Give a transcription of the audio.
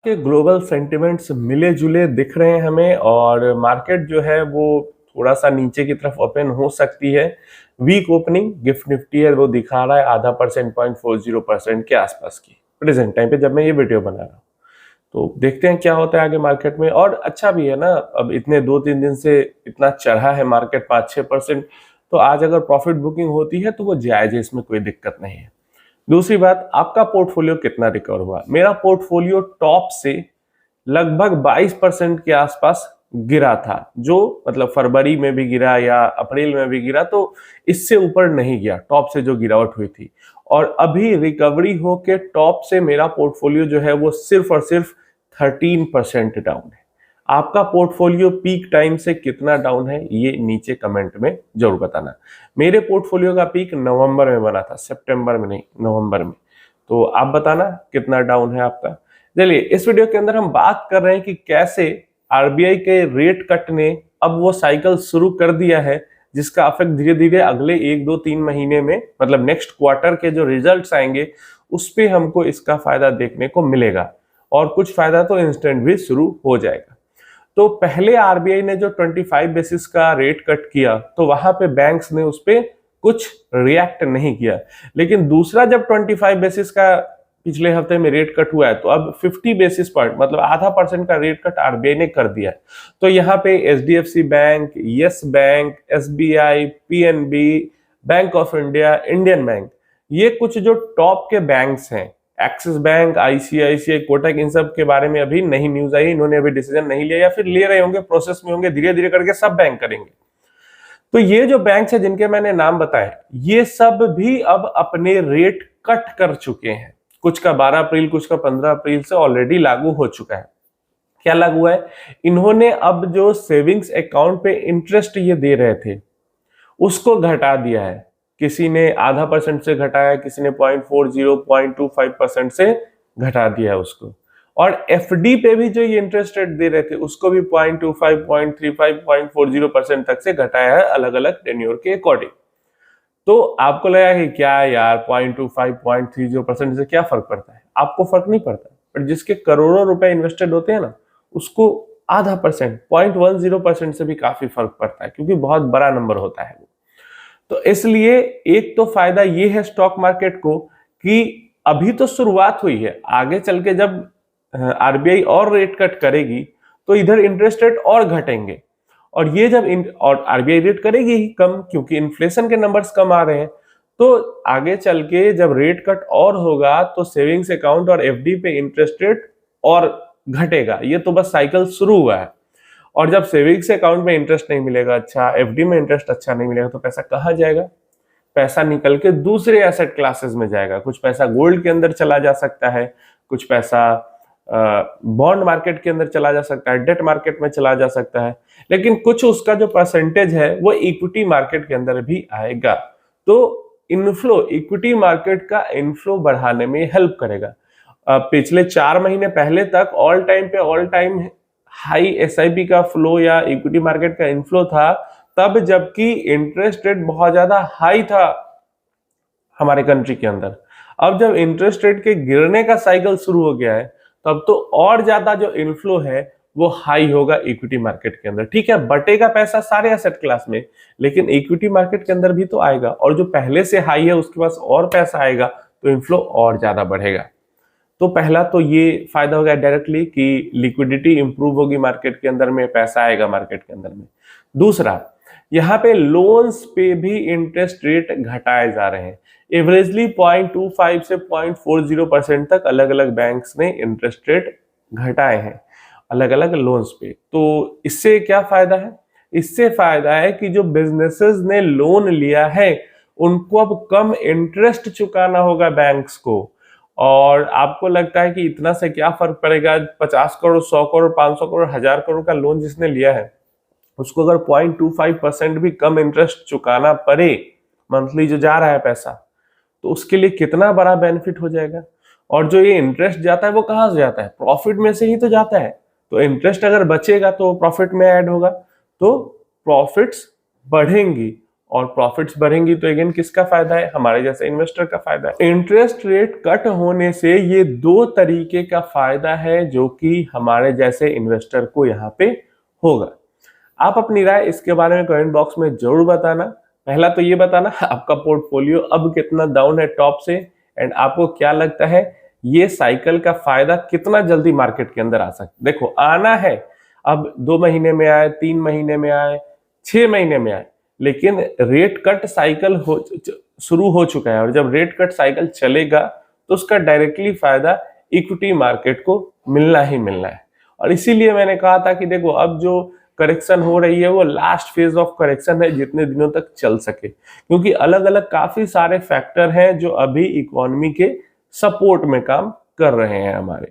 के global sentiments मिले जुले दिख रहे हैं हमें और मार्केट जो है वो थोड़ा सा नीचे की तरफ ओपन हो सकती है। वीक ओपनिंग गिफ्ट निफ्टी है वो दिखा रहा है आधा परसेंट 0.40% के आसपास की प्रेजेंट टाइम पे जब मैं ये वीडियो बना रहा हूँ। तो देखते हैं क्या होता है आगे मार्केट में। और अच्छा भी है ना, अब इतने 2-3 दिन से इतना चढ़ा है मार्केट 5-6%। तो आज अगर प्रॉफिट बुकिंग होती है तो वो जायज है, इसमें कोई दिक्कत नहीं है। दूसरी बात, आपका पोर्टफोलियो कितना रिकवर हुआ। मेरा पोर्टफोलियो टॉप से लगभग 22% के आसपास गिरा था, जो मतलब फरवरी में भी गिरा या अप्रैल में भी गिरा, तो इससे ऊपर नहीं गया टॉप से जो गिरावट हुई थी। और अभी रिकवरी हो के टॉप से मेरा पोर्टफोलियो जो है वो सिर्फ और सिर्फ 13% डाउन है। आपका पोर्टफोलियो पीक टाइम से कितना डाउन है ये नीचे कमेंट में जरूर बताना। मेरे पोर्टफोलियो का पीक नवंबर में बना था, सितंबर में नहीं, नवंबर में। तो आप बताना कितना डाउन है आपका। चलिए, इस वीडियो के अंदर हम बात कर रहे हैं कि कैसे आरबीआई के रेट कट ने अब वो साइकिल शुरू कर दिया है, जिसका इफेक्ट धीरे धीरे अगले 1-2-3 महीने में, मतलब नेक्स्ट क्वार्टर के जो रिजल्ट्स आएंगे उस पे हमको इसका फायदा देखने को मिलेगा। और कुछ फायदा तो इंस्टेंट भी शुरू हो जाएगा। तो पहले आरबीआई ने जो 25 बेसिस का रेट कट किया तो वहां पे बैंक्स ने उस पे कुछ रिएक्ट नहीं किया। लेकिन दूसरा जब 25 बेसिस का पिछले हफ्ते में रेट कट हुआ है तो अब 50 बेसिस पॉइंट, मतलब आधा परसेंट का रेट कट आरबीआई ने कर दिया है। तो यहाँ पे HDFC bank, yes bank, SBI, PNB, bank of India, Indian bank, ये कुछ जो टॉप के बैंक्स हैं, एक्सिस बैंक, आईसीआईसीआई, कोटक, इन सब के बारे में अभी नहीं न्यूज आई, इन्होंने अभी डिसीजन नहीं लिया या फिर ले रहे होंगे, प्रोसेस में होंगे, धीरे धीरे करके सब बैंक करेंगे। तो ये जो बैंक है जिनके मैंने नाम बताए, ये सब भी अब अपने रेट कट कर चुके हैं। कुछ का 12 अप्रैल, कुछ का 15 अप्रैल से ऑलरेडी लागू हो चुका है। क्या लागू है? इन्होंने अब जो सेविंग्स अकाउंट पे इंटरेस्ट ये दे रहे थे उसको घटा दिया है। किसी ने आधा परसेंट से घटाया, किसी ने 0.40, 0.25% से घटा दिया है उसको। और एफडी पे भी जो ये इंटरेस्ट रेट दे रहे थे उसको भी 0.25, 0.35, 0.40% तक से घटाया है, अलग अलग टेन्योर के अकॉर्डिंग। तो आपको लगा कि क्या यार 0.25, 0.30% से क्या फर्क पड़ता है? आपको फर्क नहीं पड़ता, पर जिसके करोड़ों रुपए इन्वेस्टेड होते हैं ना, उसको आधा परसेंट, 0.10% से भी काफी फर्क पड़ता है, क्योंकि बहुत बड़ा नंबर होता है वो। तो इसलिए एक तो फायदा ये है स्टॉक मार्केट को कि अभी तो शुरुआत हुई है, आगे चल के जब आरबीआई और रेट कट करेगी तो इधर इंटरेस्ट रेट और घटेंगे। और ये जब और आरबीआई रेट करेगी ही कम, क्योंकि इन्फ्लेशन के नंबर्स कम आ रहे हैं। तो आगे चल के जब रेट कट और होगा तो सेविंग्स अकाउंट और एफडी पे इंटरेस्ट रेट और घटेगा। ये तो बस साइकिल शुरू हुआ है। और जब सेविंग्स अकाउंट में इंटरेस्ट नहीं मिलेगा अच्छा, एफडी में इंटरेस्ट अच्छा नहीं मिलेगा, तो पैसा कहाँ जाएगा? पैसा निकल के दूसरे एसेट क्लासेस में जाएगा। कुछ पैसा गोल्ड के अंदर चला जा सकता है, कुछ पैसा बॉन्ड मार्केट के अंदर चला जा सकता है, डेट मार्केट में चला जा सकता है, लेकिन कुछ उसका जो परसेंटेज है वो इक्विटी मार्केट के अंदर भी आएगा। तो इनफ्लो, इक्विटी मार्केट का इनफ्लो बढ़ाने में हेल्प करेगा। पिछले 4 महीने पहले तक ऑल टाइम हाई एसआईपी का फ्लो या इक्विटी मार्केट का इनफ्लो था, तब जबकि इंटरेस्ट रेट बहुत ज्यादा हाई था हमारे कंट्री के अंदर। अब जब इंटरेस्ट रेट के गिरने का साइकिल शुरू हो गया है, तब तो और ज्यादा जो इनफ्लो है वो हाई होगा इक्विटी मार्केट के अंदर। ठीक है, बटेगा पैसा सारे एसेट क्लास में, लेकिन इक्विटी मार्केट के अंदर भी तो आएगा, और जो पहले से हाई है उसके पास और पैसा आएगा तो इनफ्लो और ज्यादा बढ़ेगा। तो पहला तो ये फायदा होगा डायरेक्टली कि लिक्विडिटी इंप्रूव होगी मार्केट के अंदर में, पैसा आएगा मार्केट के अंदर में। दूसरा, यहाँ पे लोन्स पे भी इंटरेस्ट रेट घटाए जा रहे हैं। एवरेजली 0.25 से 0.40% तक अलग अलग बैंक्स ने इंटरेस्ट रेट घटाए हैं अलग अलग लोन्स पे। तो इससे क्या फायदा है? इससे फायदा है कि जो बिजनेसेस ने लोन लिया है उनको अब कम इंटरेस्ट चुकाना होगा बैंक्स को। और आपको लगता है कि इतना से क्या फर्क पड़ेगा? 50 करोड़, 100 करोड़, 500 करोड़, 1000 करोड़ का लोन जिसने लिया है उसको अगर 0.25% भी कम इंटरेस्ट चुकाना पड़े, मंथली जो जा रहा है पैसा, तो उसके लिए कितना बड़ा बेनिफिट हो जाएगा। और जो ये इंटरेस्ट जाता है वो कहां से जाता है? प्रॉफिट में से ही तो जाता है। तो इंटरेस्ट अगर बचेगा तो प्रॉफिट में ऐड होगा, तो प्रॉफिट्स बढ़ेंगी और प्रॉफिट्स बढ़ेंगी तो अगेन किसका फायदा है? हमारे जैसे इन्वेस्टर का फायदा है। इंटरेस्ट रेट कट होने से ये दो तरीके का फायदा है जो कि हमारे जैसे इन्वेस्टर को यहाँ पे होगा। आप अपनी राय इसके बारे में कमेंट बॉक्स में जरूर बताना। पहला तो ये बताना आपका पोर्टफोलियो अब कितना डाउन है टॉप से, एंड आपको क्या लगता है ये साइकिल का फायदा कितना जल्दी मार्केट के अंदर आ सकता है। देखो आना है, अब 2 महीने में आए, 3 महीने में आए, 6 महीने में आए, लेकिन रेट कट साइकिल शुरू हो चुका है और जब रेट कट साइकिल चलेगा तो उसका डायरेक्टली फायदा इक्विटी मार्केट को मिलना ही मिलना है। और इसीलिए मैंने कहा था कि देखो अब जो करेक्शन हो रही है वो लास्ट फेज ऑफ करेक्शन है जितने दिनों तक चल सके, क्योंकि अलग अलग काफी सारे फैक्टर हैं जो अभी इकोनॉमी के सपोर्ट में काम कर रहे हैं हमारे।